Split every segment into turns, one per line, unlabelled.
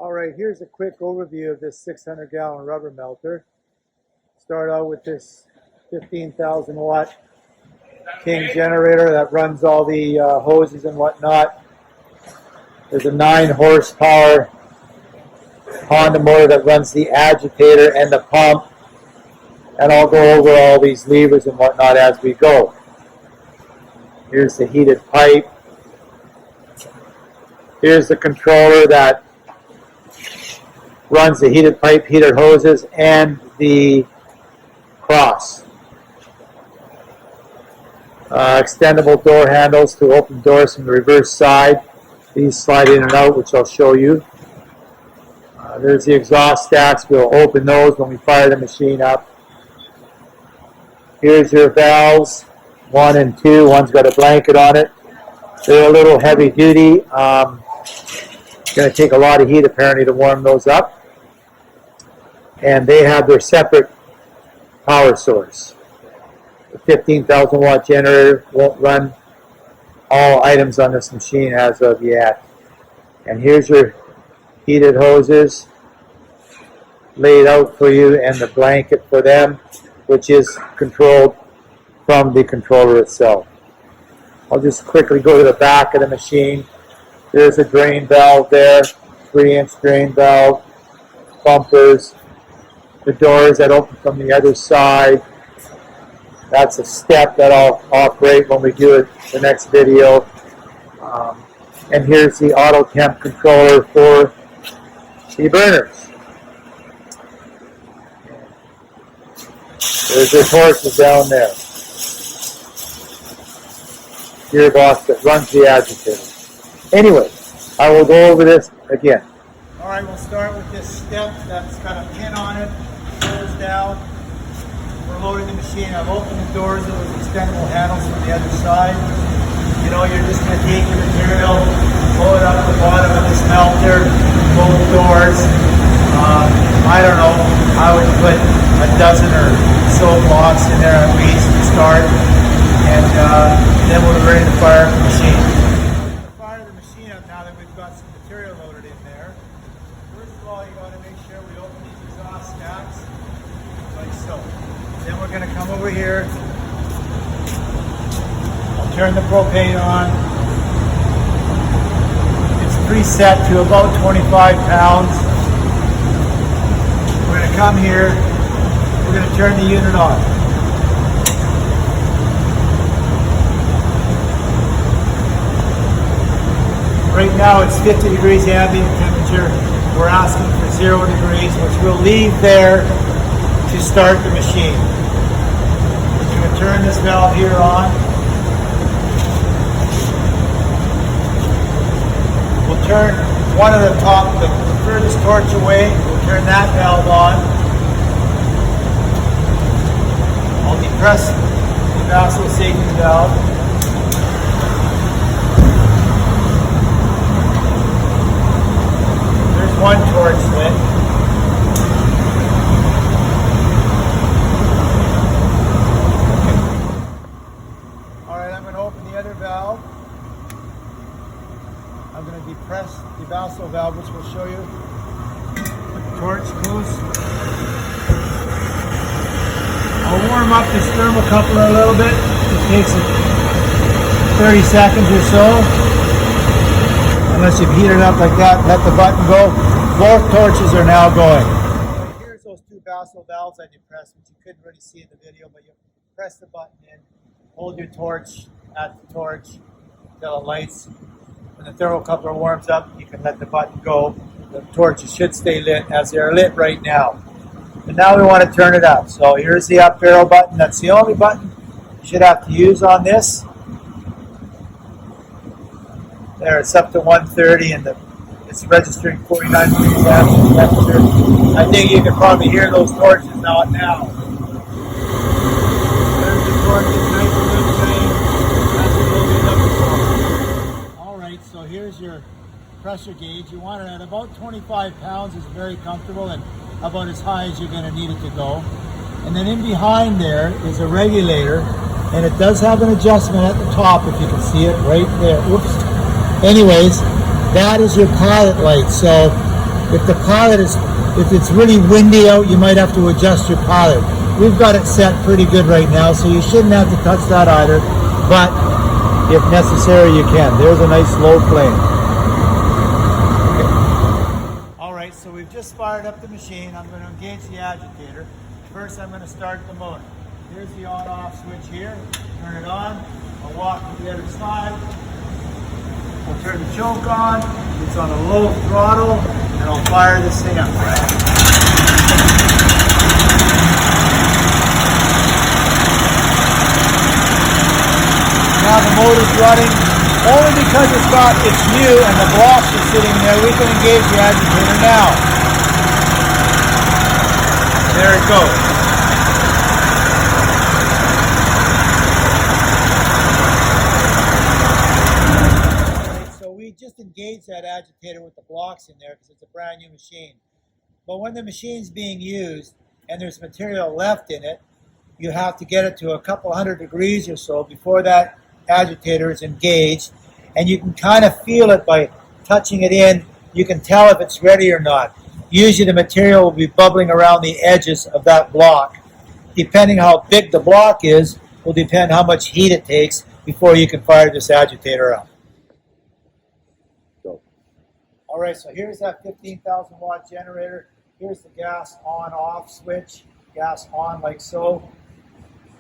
All right, here's a quick overview of this 600-gallon rubber melter. Start out with this 15,000 watt King generator that runs all the hoses and whatnot. There's a 9 horsepower Honda motor that runs the agitator and the pump. And I'll go over all these levers and whatnot as we go. Here's the heated pipe. Here's the controller that runs the heated pipe, heated hoses, and the cross. Extendable door handles to open doors from the reverse side. These slide in and out, which I'll show you. There's the exhaust stacks. We'll open those when we fire the machine up. Here's your valves, 1 and 2. One's got a blanket on it. They're a little heavy duty. It's going to take a lot of heat apparently to warm those up. And they have their separate power source. The 15,000 watt generator won't run all items on this machine as of yet. And here's your heated hoses laid out for you and the blanket for them, which is controlled from the controller itself. I'll just quickly go to the back of the machine. There's a drain valve there, 3-inch drain valve, bumpers, the doors that open from the other side. That's a step that I'll operate when we do it the next video. And here's the auto temp controller for the burners. There's your torches down there. Gearbox that runs the agitator. Anyway, I will go over this again. All right, we'll start with this step that's got a pin on it. Goes down. We're loading the machine. I've opened the doors of those extendable handles from the other side. You know, you're just going to take your material, pull it up the bottom of this melter, both doors. I don't know, I would put a dozen or so blocks in there at least to start, and then we're ready to fire the machine. We're going to fire the machine up now that we've got some material loaded in there. First of all, you got to make sure we open these exhaust stacks, like so. Then we're going to come over here. I'll turn the propane on. It's preset to about 25 pounds. We're going to come here. We're going to turn the unit on. Right now it's 50 degrees ambient temperature. We're asking for 0 degrees, which we'll leave there to start the machine. We're going to turn this valve here on. We'll turn one of the top, the furthest torch away. We'll turn that valve on. I'll depress the vaso safety valve. There's one torch lit. Alright, I'm going to open the other valve. I'm going to depress the vaso valve, which will show you. Put the torch close. I'll warm up this thermocoupler a little bit. It takes 30 seconds or so. Unless you've heated it up like that, let the button go. Both torches are now going. Here's those 2 vaso valves I depressed, which you couldn't really see in the video, but you press the button in, hold your torch at the torch until it lights. When the thermocoupler warms up, you can let the button go. The torches should stay lit as they are lit right now. And now we want to turn it up. So here's the up arrow button. That's the only button you should have to use on this. There, it's up to 130 and it's registering 49 degrees ambient temperature. I think you can probably hear those torches now. There's the torches, nice and good. That's Alright, so here's your pressure gauge. You want it at about 25 pounds. It's very comfortable and about as high as you're going to need it to go. And then in behind there is a regulator, and it does have an adjustment at the top, if you can see it right there. Whoops. Anyways, that is your pilot light. So If the pilot is, if it's really windy out, you might have to adjust your pilot. We've got it set pretty good right now, so you shouldn't have to touch that either. But if necessary, you can. There's a nice low plane. Okay. All right, so we've just fired up the machine. I'm going to engage the agitator. First, I'm going to start the motor. Here's the on-off switch here. Turn it on. I'll walk to the other side. We'll turn the choke on. It's on a low throttle, and I'll fire this thing up. Now the motor's running. Only because it's new and the blocks are sitting there, we can engage the agitator now. There it goes. Just engage that agitator with the blocks in there because it's a brand new machine. But when the machine's being used and there's material left in it, you have to get it to a couple hundred degrees or so before that agitator is engaged, and you can kind of feel it by touching it in. You can tell if it's ready or not. Usually the material will be bubbling around the edges of that block. Depending how big the block is will depend how much heat it takes before you can fire this agitator up. All right, so here's that 15,000 watt generator. Here's the gas on off switch. Gas on like so.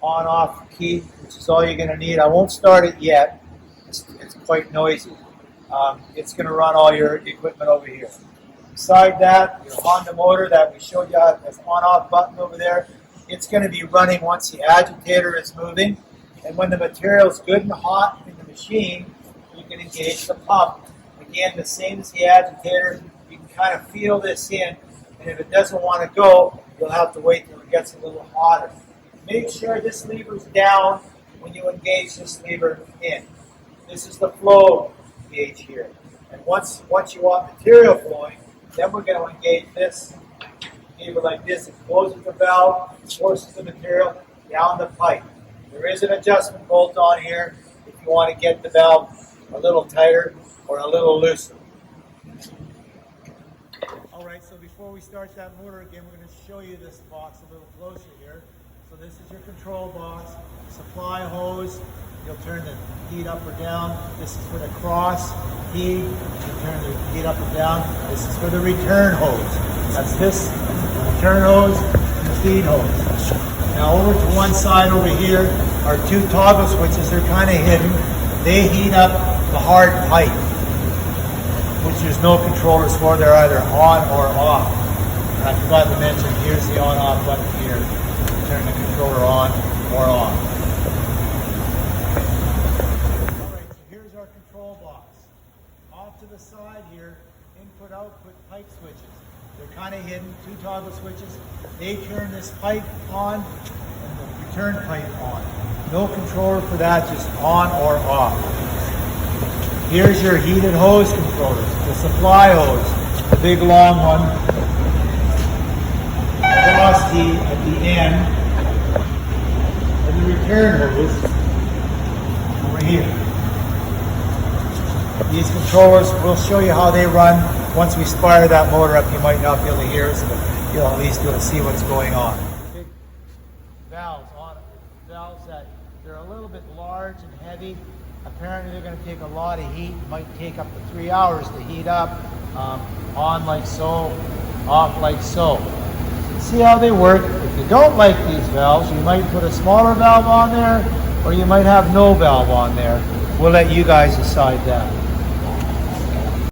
On off key, which is all you're going to need. I won't start it yet. It's quite noisy. It's going to run all your equipment over here. Beside that, your Honda motor that we showed you, this on off button over there, it's going to be running once the agitator is moving. And when the material is good and hot in the machine, you can engage the pump. Again, the same as the agitator, you can kind of feel this in, and if it doesn't want to go, you'll have to wait till it gets a little hotter. Make sure this lever's down when you engage this lever in. This is the flow gauge here. And once you want material flowing, then we're going to engage this lever like this. It closes the valve, forces the material down the pipe. There is an adjustment bolt on here if you want to get the valve a little tighter or a little looser. All right, so before we start that motor again, we're going to show you this box a little closer here. So this is your control box, supply hose. You'll turn the heat up or down. This is for the cross heat. You turn the heat up or down. This is for the return hose. That's this, the return hose and the feed hose. Now over to one side over here are two toggle switches. They're kind of hidden. They heat up the hard pipe, which there's no controllers for. They're either on or off. And I forgot to mention, here's the on-off button here. Turn the controller on or off. Alright, so here's our control box. Off to the side here, input-output pipe switches. They're kind of hidden, two toggle switches. They turn this pipe on and the return pipe on. No controller for that, just on or off. Here's your heated hose controllers, the supply hose, the big long one, cross heat at the end, and the return hose over here. These controllers, we'll show you how they run. Once we fire that motor up, you might not be able to hear us, but you'll at least be able to see what's going on. Big valves on it, valves that they're a little bit large and heavy. Apparently they're going to take a lot of heat. It might take up to 3 hours to heat up. On like so, off like so. See how they work. If you don't like these valves, you might put a smaller valve on there, or you might have no valve on there. We'll let you guys decide that.